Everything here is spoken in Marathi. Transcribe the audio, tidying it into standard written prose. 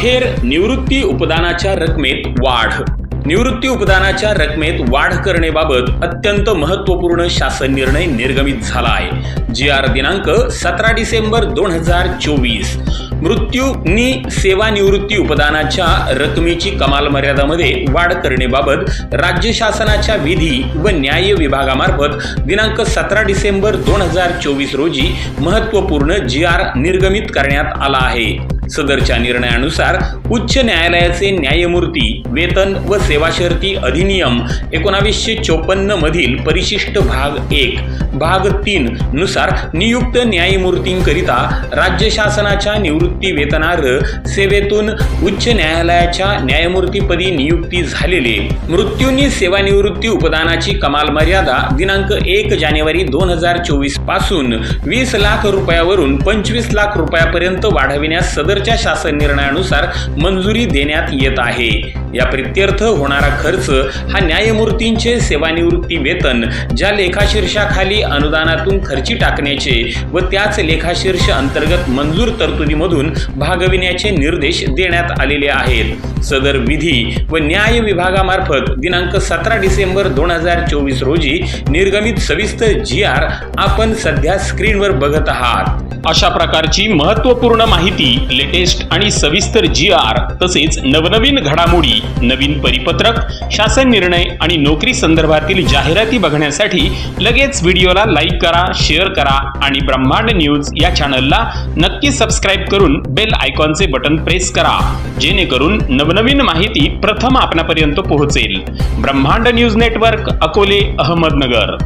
अखेर निवृत्ती उपदानाच्या रकमेत वाढ। निवृत्ती उपदानाच्या रकमेत वाढ करण्याबाबत अत्यंत महत्त्वपूर्ण शासन निर्णय निर्गमित झाला आहे। जी.आर. दिनांक 17 डिसेंबर 2024। मृत्यूनी सेवानिवृत्ती उपदानाच्या रकमेची कमाल मर्यादामध्ये वाढ करण्याबाबत राज्य शासनाच्या विधी व न्याय विभागामार्फत दिनांक 17 डिसेंबर 2024 रोजी महत्त्वपूर्ण जी.आर. निर्गमित करण्यात आला आहे। सदरच्या निर्णयानुसार उच्च न्यायालयाचे न्यायमूर्ती वेतन व सेवा शर्ती अधिनियम 1954 मधील परिशिष्ट भाग 1 भाग 3 नुसार नियुक्त न्यायमूर्तींकरिता राज्य शासनाच्या निवृत्ती वेतनार्ह सेवेतून उच्च न्यायालयाच्या न्यायमूर्तीपदी नियुक्ती झालेले मृत्यूंनी सेवानिवृत्ती उपदानाची कमाल मर्यादा दिनांक 1 जानेवारी 2024 पासून 20 लाख रुपयावरून 25 लाख रुपयापर्यंत वाढविण्यास सदरच्या शासन निर्णयानुसार मंजुरी देण्यात येत आहे। या प्रित्यर्थ होणारा खर्च हा न्यायमूर्तींचे सेवानिवृत्ती वेतन ज्या लेखाशीर्षाखाली अनुदानातून खर्ची टाकण्याचे व त्याच लेखाशीर्ष अंतर्गत मंजूर तरतुदीमधून भागविण्याचे निर्देश देण्यात आलेले आहेत। सदर विधी व न्याय विभागामार्फत दिनांक 17 डिसेंबर 2024 रोजी निर्गमित सविस्तर जी.आर. आपण सध्या स्क्रीनवर बघत आहात। अशा प्रकारची महत्त्वपूर्ण माहिती, लेटेस्ट आणि सविस्तर जी.आर. तसेच नवनवीन घडामोडी, नवीन परिपत्रक, शासन निर्णय आणि नोकरी संदर्भातील जाहिराती बघण्यासाठी लगेच व्हिडिओला लाईक करा, शेअर करा आणि ब्रह्मांड न्यूज या चॅनलला नक्की सबस्क्राईब करून बेल आयकॉनचे बटन प्रेस करा, जेणेकरून नवनवीन माहिती प्रथम आपणापर्यंत पोहोचेल। ब्रह्मांड न्यूज नेटवर्क, अकोले, अहमदनगर।